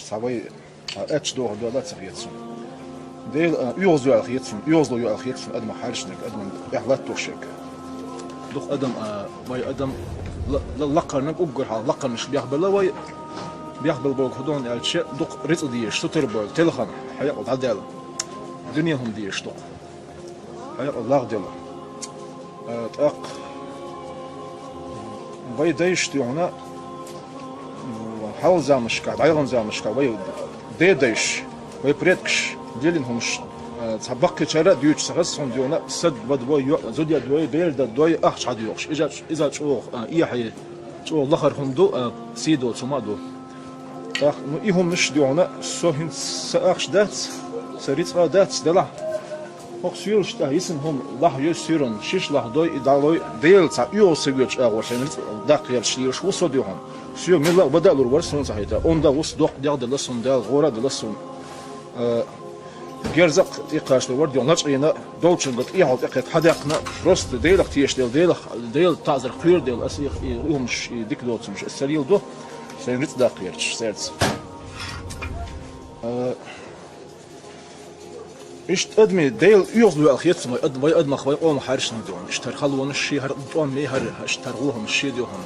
Savay etç doğru da tsiyetsin. Değil uyuz yual yetsin, uyuzlu yual yetsin adam harışnak adam ehlat toşek. Duh adam vay adam laqarnak ugur hal laqarmış biyahbala vay biyahbal bol khudon elçe duh rizq diye şutur bol telxan hayat adal. Dünyahum diye şutur. Hayat Allah diyor. Tak vay değişti ona حاول زامشكا عيغن زامشكا وي ديدش وي بريتكش ديلين همش تبقى ترى ديوش سغسهم ديونا سد بدوي زوديا دوي بيل دا دوي اخش عاد يوخش اذا شو اي حي شو الاخر هم دو سيدو سمادو اخ نو ايهم مش ديونا سوهن ساخش دات سريت دات دلا هوك سيرش دا يسنهم الله يسيرن شيش الله دوي دالوي ديل تا يو سيغش اغورشن دا قيل شيرش وسو ديوهم Sio mila badalur var son sahita. Onda us doq diğde la son dal gora de la son. Gerzaq iqashlı var diyorlar yine dolçungut ihalt iqat hadaqna rost deyl ihtiyaç deyl tazir qyr deyl asih yumuş dik dolçumuş. Salil do sen rit da qyerç serts. İşte admi deyl uyuzlu alxiyetsma admay adma xvay qom harishna diyorlar. İşte xalwan şi har qom me har iştarğuhum şi diyorlar.